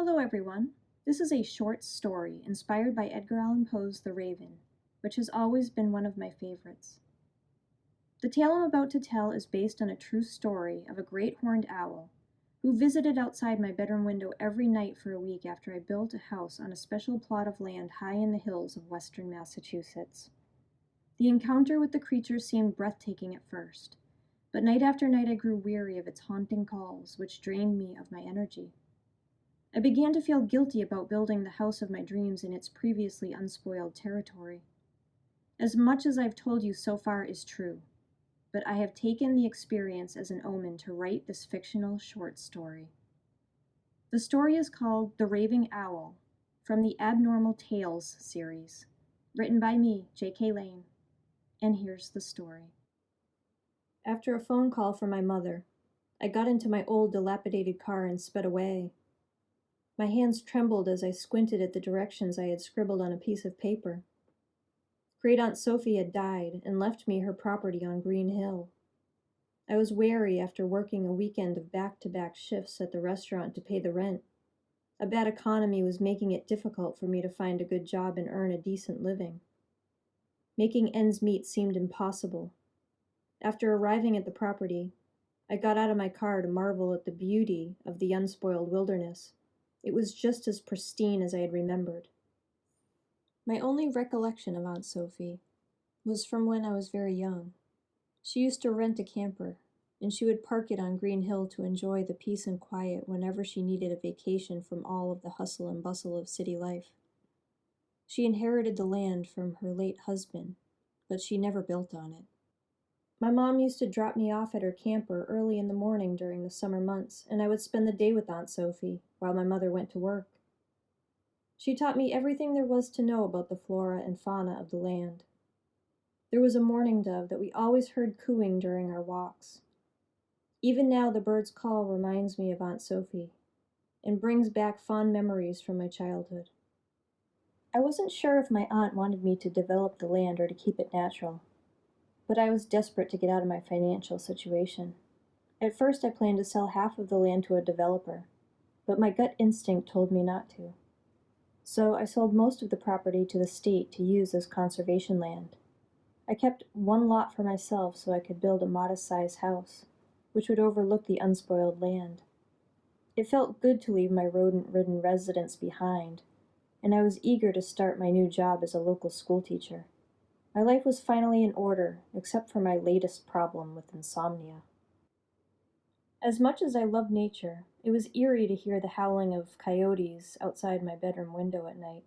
Hello, everyone. This is a short story inspired by Edgar Allan Poe's The Raven, which has always been one of my favorites. The tale I'm about to tell is based on a true story of a great horned owl who visited outside my bedroom window every night for a week after I built a house on a special plot of land high in the hills of western Massachusetts. The encounter with the creature seemed breathtaking at first, but night after night I grew weary of its haunting calls, which drained me of my energy. I began to feel guilty about building the house of my dreams in its previously unspoiled territory. As much as I've told you so far is true, but I have taken the experience as an omen to write this fictional short story. The story is called The Raving Owl, from the Abnormal Tales series, written by me, J.K. Lane. And here's the story. After a phone call from my mother, I got into my old dilapidated car and sped away. My hands trembled as I squinted at the directions I had scribbled on a piece of paper. Great Aunt Sophie had died and left me her property on Green Hill. I was wary after working a weekend of back-to-back shifts at the restaurant to pay the rent. A bad economy was making it difficult for me to find a good job and earn a decent living. Making ends meet seemed impossible. After arriving at the property, I got out of my car to marvel at the beauty of the unspoiled wilderness. It was just as pristine as I had remembered. My only recollection of Aunt Sophie was from when I was very young. She used to rent a camper, and she would park it on Green Hill to enjoy the peace and quiet whenever she needed a vacation from all of the hustle and bustle of city life. She inherited the land from her late husband, but she never built on it. My mom used to drop me off at her camper early in the morning during the summer months, and I would spend the day with Aunt Sophie while my mother went to work. She taught me everything there was to know about the flora and fauna of the land. There was a mourning dove that we always heard cooing during our walks. Even now the bird's call reminds me of Aunt Sophie and brings back fond memories from my childhood. I wasn't sure if my aunt wanted me to develop the land or to keep it natural, but I was desperate to get out of my financial situation. At first I planned to sell half of the land to a developer, but my gut instinct told me not to. So I sold most of the property to the state to use as conservation land. I kept one lot for myself so I could build a modest-sized house, which would overlook the unspoiled land. It felt good to leave my rodent-ridden residence behind, and I was eager to start my new job as a local schoolteacher. My life was finally in order, except for my latest problem with insomnia. As much as I loved nature, it was eerie to hear the howling of coyotes outside my bedroom window at night.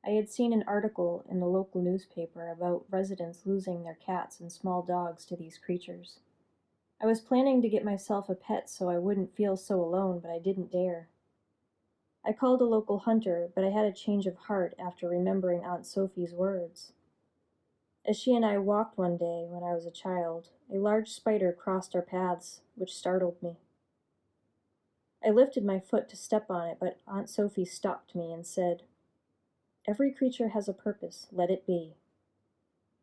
I had seen an article in the local newspaper about residents losing their cats and small dogs to these creatures. I was planning to get myself a pet so I wouldn't feel so alone, but I didn't dare. I called a local hunter, but I had a change of heart after remembering Aunt Sophie's words. As she and I walked one day when I was a child, a large spider crossed our paths, which startled me. I lifted my foot to step on it, but Aunt Sophie stopped me and said, "Every creature has a purpose, let it be."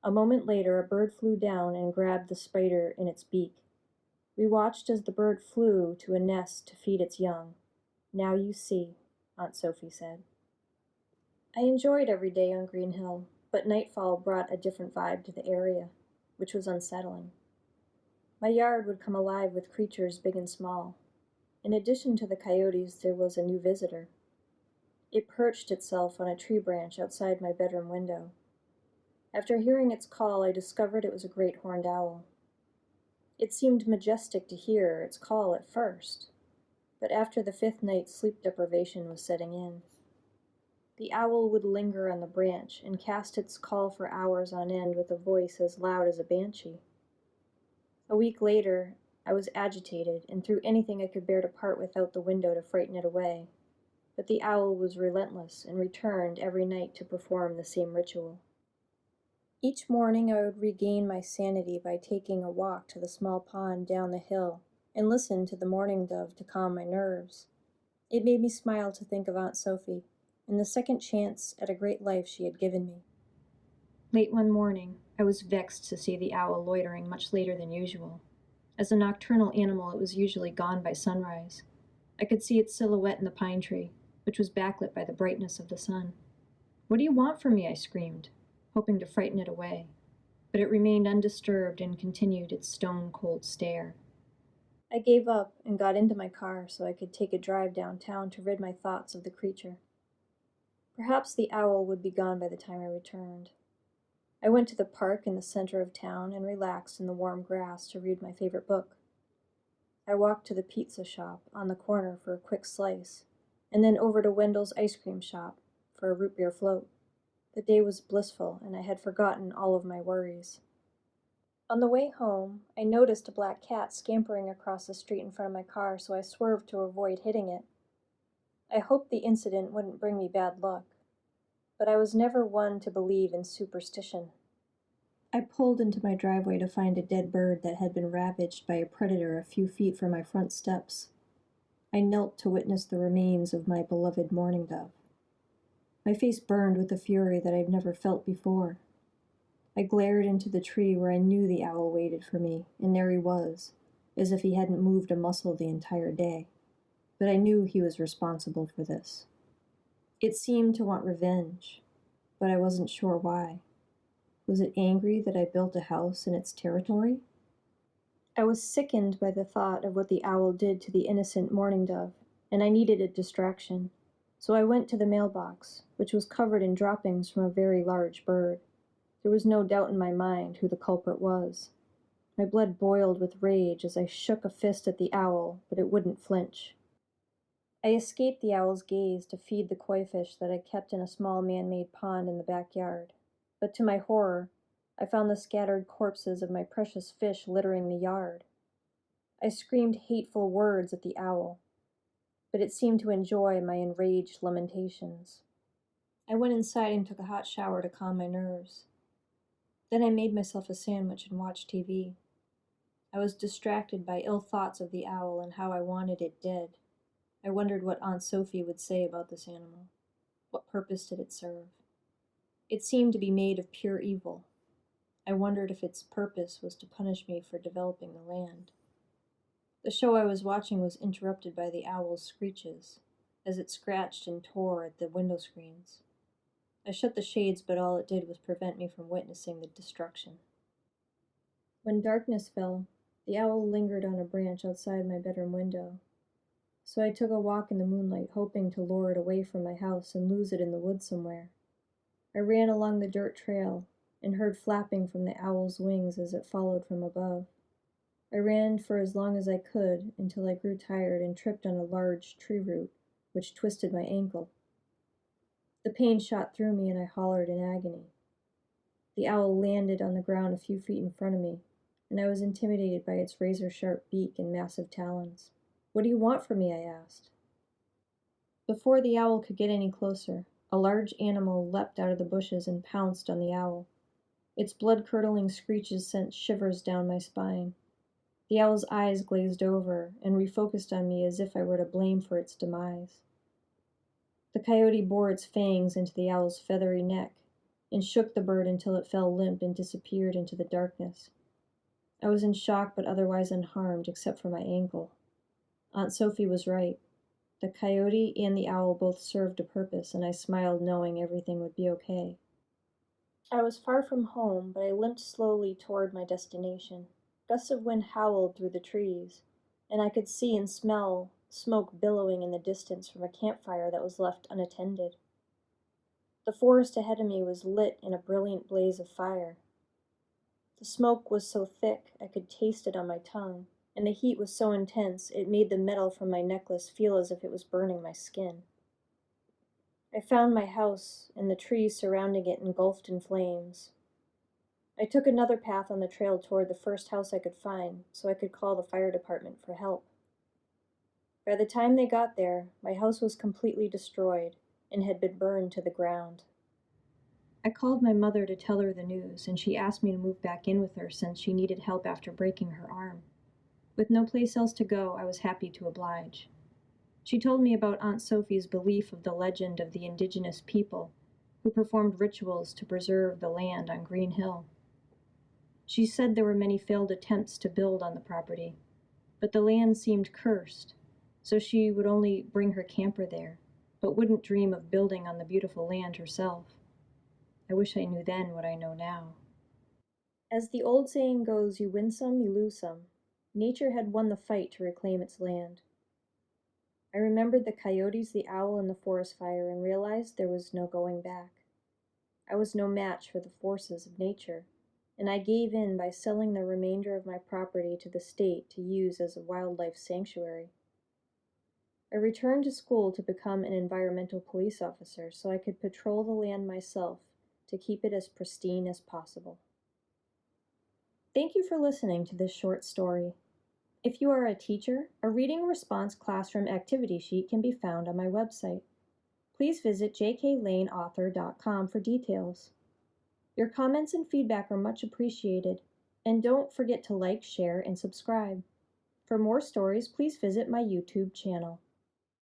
A moment later, a bird flew down and grabbed the spider in its beak. We watched as the bird flew to a nest to feed its young. "Now you see," Aunt Sophie said. I enjoyed every day on Green Hill, but nightfall brought a different vibe to the area, which was unsettling. My yard would come alive with creatures big and small. In addition to the coyotes, there was a new visitor. It perched itself on a tree branch outside my bedroom window. After hearing its call, I discovered it was a great horned owl. It seemed majestic to hear its call at first, but after the fifth night, sleep deprivation was setting in. The owl would linger on the branch and cast its call for hours on end with a voice as loud as a banshee. A week later, I was agitated and threw anything I could bear to part with out the window to frighten it away, but the owl was relentless and returned every night to perform the same ritual. Each morning I would regain my sanity by taking a walk to the small pond down the hill and listen to the mourning dove to calm my nerves. It made me smile to think of Aunt Sophie and the second chance at a great life she had given me. Late one morning, I was vexed to see the owl loitering much later than usual. As a nocturnal animal, it was usually gone by sunrise. I could see its silhouette in the pine tree, which was backlit by the brightness of the sun. "What do you want from me?" I screamed, hoping to frighten it away, but it remained undisturbed and continued its stone-cold stare. I gave up and got into my car so I could take a drive downtown to rid my thoughts of the creature. Perhaps the owl would be gone by the time I returned. I went to the park in the center of town and relaxed in the warm grass to read my favorite book. I walked to the pizza shop on the corner for a quick slice, and then over to Wendell's ice cream shop for a root beer float. The day was blissful, and I had forgotten all of my worries. On the way home, I noticed a black cat scampering across the street in front of my car, so I swerved to avoid hitting it. I hoped the incident wouldn't bring me bad luck, but I was never one to believe in superstition. I pulled into my driveway to find a dead bird that had been ravaged by a predator a few feet from my front steps. I knelt to witness the remains of my beloved mourning dove. My face burned with a fury that I'd never felt before. I glared into the tree where I knew the owl waited for me, and there he was, as if he hadn't moved a muscle the entire day. But I knew he was responsible for this. It seemed to want revenge, but I wasn't sure why. Was it angry that I built a house in its territory? I was sickened by the thought of what the owl did to the innocent mourning dove, and I needed a distraction. So I went to the mailbox, which was covered in droppings from a very large bird. There was no doubt in my mind who the culprit was. My blood boiled with rage as I shook a fist at the owl, but it wouldn't flinch. I escaped the owl's gaze to feed the koi fish that I kept in a small man-made pond in the backyard. But to my horror, I found the scattered corpses of my precious fish littering the yard. I screamed hateful words at the owl, but it seemed to enjoy my enraged lamentations. I went inside and took a hot shower to calm my nerves. Then I made myself a sandwich and watched TV. I was distracted by ill thoughts of the owl and how I wanted it dead. I wondered what Aunt Sophie would say about this animal. What purpose did it serve? It seemed to be made of pure evil. I wondered if its purpose was to punish me for developing the land. The show I was watching was interrupted by the owl's screeches, as it scratched and tore at the window screens. I shut the shades, but all it did was prevent me from witnessing the destruction. When darkness fell, the owl lingered on a branch outside my bedroom window. So I took a walk in the moonlight, hoping to lure it away from my house and lose it in the woods somewhere. I ran along the dirt trail and heard flapping from the owl's wings as it followed from above. I ran for as long as I could until I grew tired and tripped on a large tree root, which twisted my ankle. The pain shot through me and I hollered in agony. The owl landed on the ground a few feet in front of me, and I was intimidated by its razor-sharp beak and massive talons. "What do you want from me?" I asked. Before the owl could get any closer, a large animal leapt out of the bushes and pounced on the owl. Its blood-curdling screeches sent shivers down my spine. The owl's eyes glazed over and refocused on me as if I were to blame for its demise. The coyote bore its fangs into the owl's feathery neck and shook the bird until it fell limp and disappeared into the darkness. I was in shock but otherwise unharmed except for my ankle. Aunt Sophie was right. The coyote and the owl both served a purpose, and I smiled knowing everything would be okay. I was far from home, but I limped slowly toward my destination. Gusts of wind howled through the trees, and I could see and smell smoke billowing in the distance from a campfire that was left unattended. The forest ahead of me was lit in a brilliant blaze of fire. The smoke was so thick I could taste it on my tongue, and the heat was so intense it made the metal from my necklace feel as if it was burning my skin. I found my house and the trees surrounding it engulfed in flames. I took another path on the trail toward the first house I could find so I could call the fire department for help. By the time they got there, my house was completely destroyed and had been burned to the ground. I called my mother to tell her the news, and she asked me to move back in with her since she needed help after breaking her arm. With no place else to go, I was happy to oblige. She told me about Aunt Sophie's belief of the legend of the indigenous people who performed rituals to preserve the land on Green Hill. She said there were many failed attempts to build on the property, but the land seemed cursed, so she would only bring her camper there. but wouldn't dream of building on the beautiful land herself. I wish I knew then what I know now. As the old saying goes, you win some, you lose some. Nature had won the fight to reclaim its land. I remembered the coyotes, the owl, and the forest fire, and realized there was no going back. I was no match for the forces of nature, and I gave in by selling the remainder of my property to the state to use as a wildlife sanctuary. I returned to school to become an environmental police officer so I could patrol the land myself to keep it as pristine as possible. Thank you for listening to this short story. If you are a teacher, a reading response classroom activity sheet can be found on my website. Please visit jklaneauthor.com for details. Your comments and feedback are much appreciated, and don't forget to like, share, and subscribe. For more stories, please visit my YouTube channel.